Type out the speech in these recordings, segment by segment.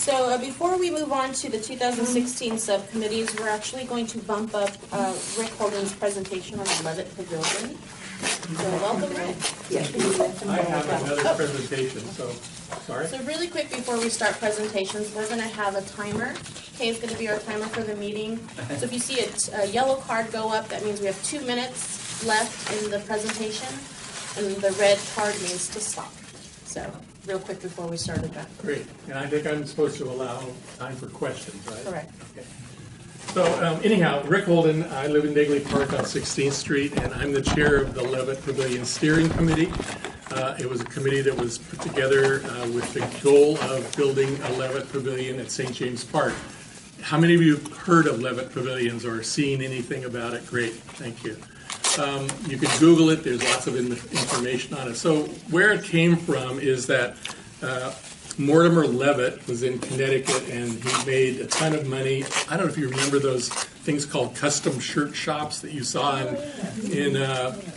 So before we move on to the 2016 subcommittees, we're actually going to bump up Rick Holden's presentation on the Levitt Pavilion. So welcome, Rick. I have another presentation, so sorry. So really quick before we start presentations, we're going to have a timer. Kay is going to be our timer for the meeting. So if you see a yellow card go up, that means we have 2 minutes left in the presentation, and the red card means to stop. So real quick before we start that. Great. And I think I'm supposed to allow time for questions, right? Correct. Okay. So anyhow, Rick Holden, I live in Dagley Park on 16th Street, and I'm the chair of the Levitt Pavilion Steering Committee. It was a committee that was put together with the goal of building a Levitt Pavilion at St. James Park. How many of you have heard of Levitt Pavilions or seen anything about it? Great, thank you. You can Google it, there's lots of information on it. So where it came from is that Mortimer Levitt was in Connecticut and he made a ton of money. I don't know if you remember those things called custom shirt shops that you saw in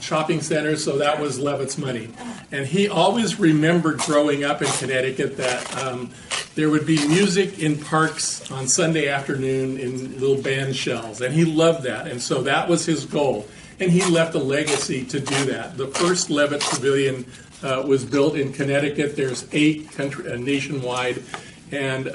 shopping centers. So that was Levitt's money. And he always remembered growing up in Connecticut that there would be music in parks on Sunday afternoon in little band shells. And he loved that. And so that was his goal. And he left a legacy to do that. The first Levitt Pavilion was built in Connecticut. There's 8 nationwide. And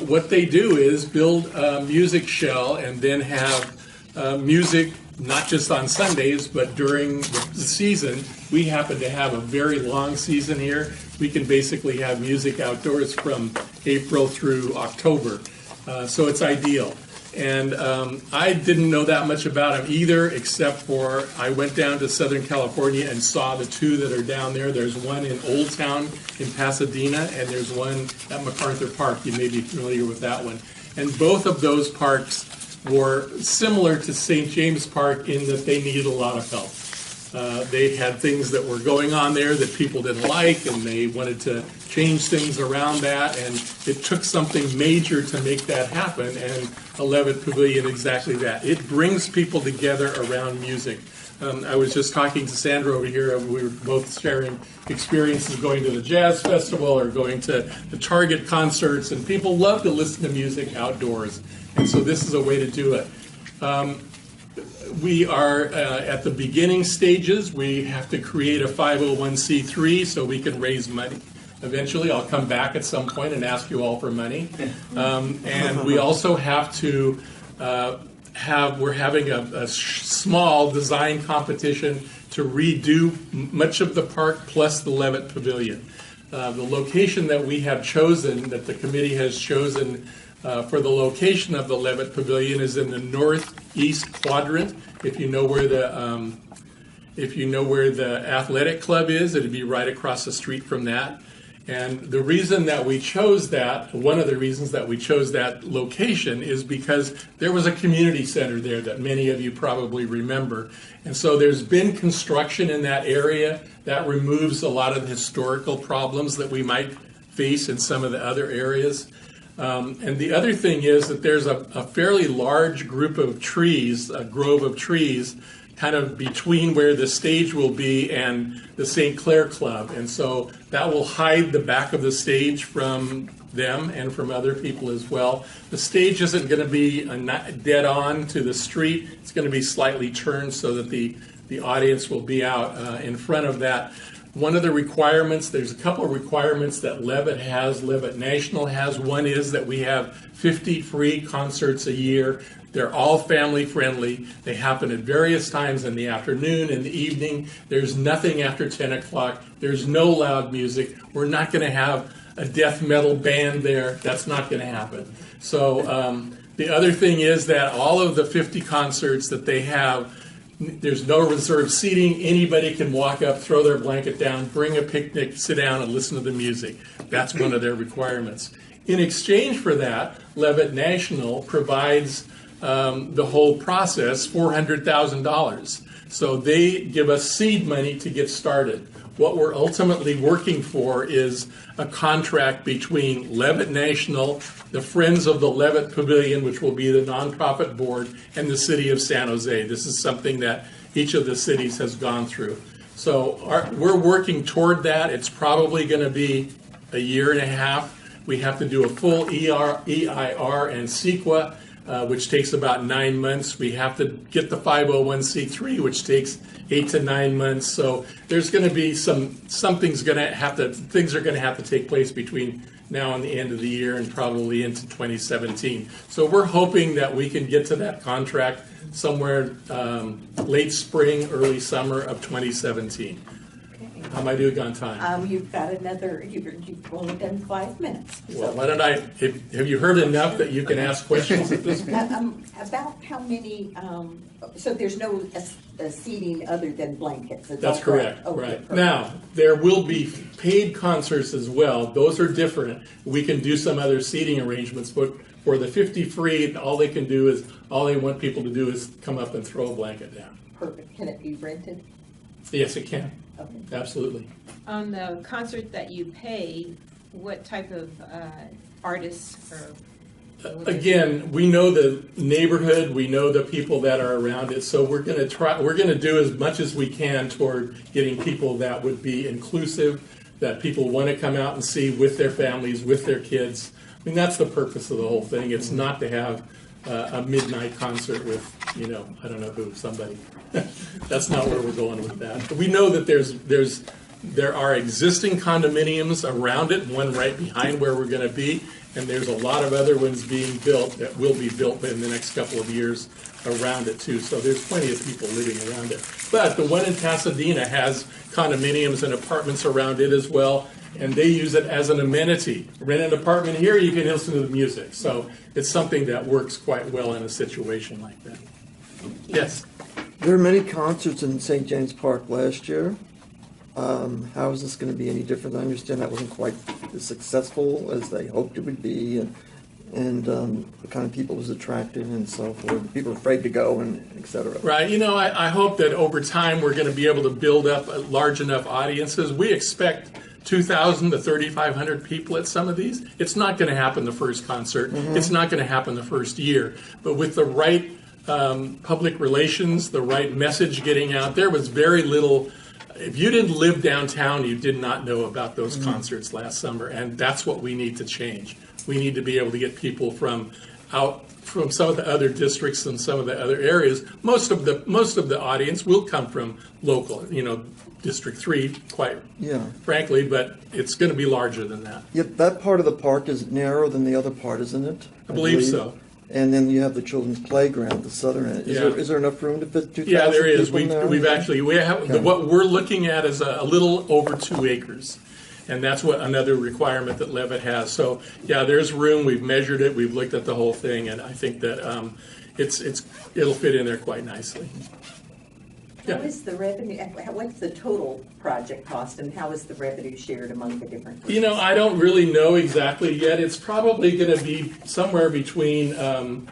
what they do is build a music shell and then have music not just on Sundays, but during the season. We happen to have a very long season here. We can basically have music outdoors from April through October. So it's ideal. And I didn't know that much about him either, except for I went down to Southern California and saw the 2 that are down there. There's one in Old Town in Pasadena, and there's one at MacArthur Park. You may be familiar with that one. And both of those parks were similar to St. James Park in that they needed a lot of help. They had things that were going on there that people didn't like, and they wanted to change things around that, and it took something major to make that happen, and the Levitt Pavilion exactly that. It brings people together around music. I was just talking to Sandra over here, and we were both sharing experiences going to the jazz festival or going to the Target concerts, and people love to listen to music outdoors, and so this is a way to do it. We are at the beginning stages. We have to create a 501c3 so we can raise money. Eventually, I'll come back at some point and ask you all for money. And we also have to we're having a small design competition to redo much of the park plus the Levitt Pavilion. The location that we have chosen, that the committee has chosen for the location of the Levitt Pavilion, is in the northeast quadrant. If you know where the athletic club is, it'd be right across the street from that. And the reason that we chose that, one of the reasons that we chose that location, is because there was a community center there that many of you probably remember. And so there's been construction in that area that removes a lot of the historical problems that we might face in some of the other areas. And the other thing is that there's a fairly large group of trees, a grove of trees, kind of between where the stage will be and the St. Clair Club. And so that will hide the back of the stage from them and from other people as well. The stage isn't going to be dead on to the street. It's going to be slightly turned so that the audience will be out in front of that. One of the requirements, there's a couple of requirements that Levitt has, Levitt National has. One is that we have 50 free concerts a year. They're all family friendly. They happen at various times in the afternoon, in the evening. There's nothing after 10 o'clock. There's no loud music. We're not going to have a death metal band there. That's not going to happen. So the other thing is that all of the 50 concerts that they have, there's no reserved seating. Anybody can walk up, throw their blanket down, bring a picnic, sit down and listen to the music. That's one of their requirements. In exchange for that, Levitt National provides the whole process, $400,000. So they give us seed money to get started. What we're ultimately working for is a contract between Levitt National, the Friends of the Levitt Pavilion, which will be the nonprofit board, and the city of San Jose. This is something that each of the cities has gone through. So we're working toward that. It's probably going to be a year and a half. We have to do a full EIR and CEQA, which takes about 9 months. We have to get the 501c3, which takes 8 to 9 months. So there's going to be things are going to have to take place between now and the end of the year and probably into 2017. So we're hoping that we can get to that contract somewhere late spring, early summer of 2017. How am I doing on time? You've got another, you've only done 5 minutes. Well, why don't have you heard enough that you can ask questions at this point? About how many, so there's no seating other than blankets? That's correct, Okay, right. perfect. Now, there will be paid concerts as well. Those are different. We can do some other seating arrangements, but for the 50 free, all they want people to do is come up and throw a blanket down. Perfect. Can it be rented? Yes, it can. Okay. Absolutely. On the concert that you pay, what type of artists or? Again, we know the neighborhood, we know the people that are around it, so we're going to do as much as we can toward getting people that would be inclusive, that people want to come out and see with their families, with their kids. I mean, that's the purpose of the whole thing. It's not to have a midnight concert with, I don't know who, somebody. That's not where we're going with that. But we know that there are existing condominiums around it, one right behind where we're going to be, and there's a lot of other ones being built that will be built in the next couple of years around it too. So there's plenty of people living around it. But the one in Pasadena has condominiums and apartments around it as well, and they use it as an amenity. Rent an apartment here, you can listen to the music. So it's something that works quite well in a situation like that. Yes? There were many concerts in St. James Park last year. How is this going to be any different? I understand that wasn't quite as successful as they hoped it would be, and the kind of people it was attracting and so forth. People are afraid to go, and et cetera. Right. I hope that over time we're going to be able to build up large enough audiences. We expect 2,000 to 3,500 people at some of these. It's not going to happen the first concert. Mm-hmm. It's not going to happen the first year. But with the right public relations, the right message getting out, there was very little. If you didn't live downtown, you did not know about those concerts last summer, and that's what we need to change. We need to be able to get people from some of the other districts and some of the other areas. Most of the audience will come from local, District 3, frankly, but it's going to be larger than that. Yep, that part of the park is narrower than the other part, isn't it? I believe so. And then you have the children's playground, the southern end. Is there enough room to fit 2,000 Yeah, there is. people now? What we're looking at is a little over 2 acres. And that's another requirement that Levitt has. So, yeah, there's room. We've measured it. We've looked at the whole thing, and I think that it'll fit in there quite nicely. How is the revenue? What's the total project cost, and how is the revenue shared among the different groups? I don't really know exactly yet. It's probably going to be somewhere between around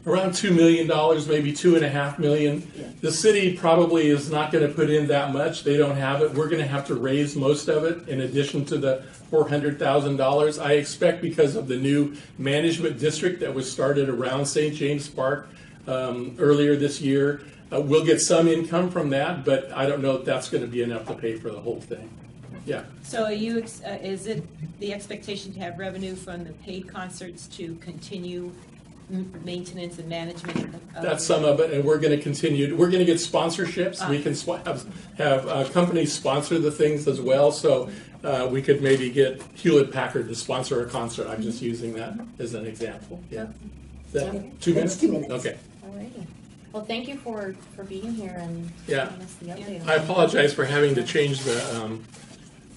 $2 million, maybe $2.5 million. Yeah. The city probably is not going to put in that much. They don't have it. We're going to have to raise most of it in addition to the $400,000. I expect because of the new management district that was started around St. James Park earlier this year, we'll get some income from that, but I don't know if that's going to be enough to pay for the whole thing. Yeah. So is it the expectation to have revenue from the paid concerts to continue maintenance and management? That's some of it, and we're going to continue. We're going to get sponsorships. We can have companies sponsor the things as well. So we could maybe get Hewlett Packard to sponsor a concert. I'm just using that as an example. Yeah. Is that 2 minutes? 2 minutes. Okay. All righty. Well, thank you for being here and Yeah. giving us the update. I apologize for having to change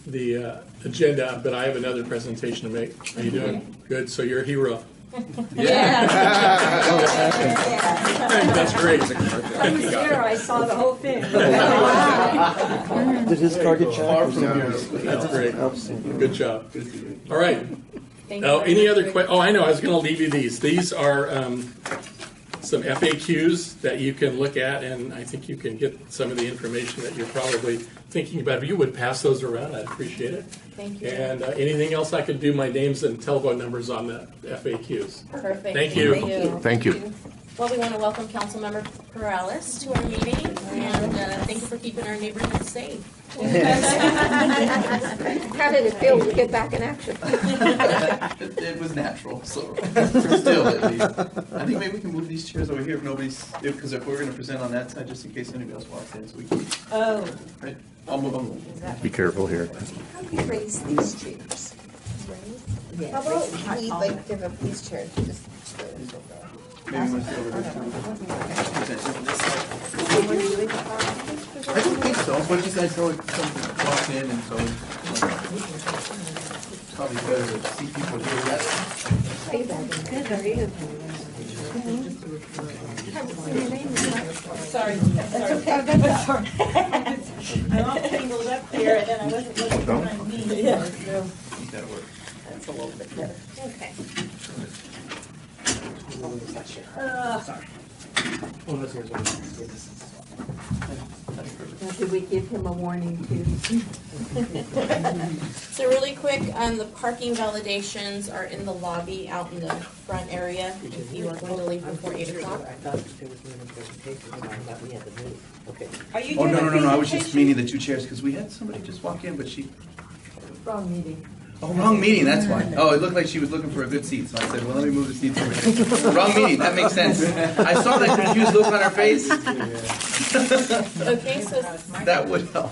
the agenda, but I have another presentation to make. Are you doing good? So you're a hero. Yeah. That's great. I was there. I saw the whole thing. Did his car get checked? That's great. Absolutely. Good job. All right. Thank Now, you. any other questions? Oh, I know. I was going to leave you these. These are some FAQs that you can look at, and I think you can get some of the information that you're probably thinking about. If you would pass those around, I'd appreciate it. Thank you. And anything else I could do, my names and telephone numbers on the FAQs. Perfect. Thank you. Thank you. Well, we want to welcome Councilmember Perales to our meeting, and thank you for keeping our neighborhood safe. How did it feel to get back in action? It was natural, so still at least. I think maybe we can move these chairs over here if nobody's, because if we're going to present on that side, just in case anybody else walks in, so we can. Oh, Right? I'll move them. Be careful here. How do you raise these chairs? How about we like give up these chairs to just. Maybe we want to go over there. I don't think so, but you guys know something walk in and so probably better to see people here. sorry. That's okay. That's all right. I'm all tangled up here, and then I wasn't looking behind me. Yeah. That'll work. That's a little bit better. Okay. Now, did we give him a warning too? So really quick, the parking validations are in the lobby out in the front area if you are going to leave before 8 o'clock. I thought there was another presentation, and I thought we had to move. Okay. Are you Oh, doing no, a I was just presentation? meaning the 2 chairs, because we had somebody just walk in, but she, Wrong meeting. oh, wrong meeting, that's why. Oh, it looked like she was looking for a good seat, so I said, well, let me move the seat over here. Wrong meeting, that makes sense. I saw that confused look on her face. Okay, so That would help.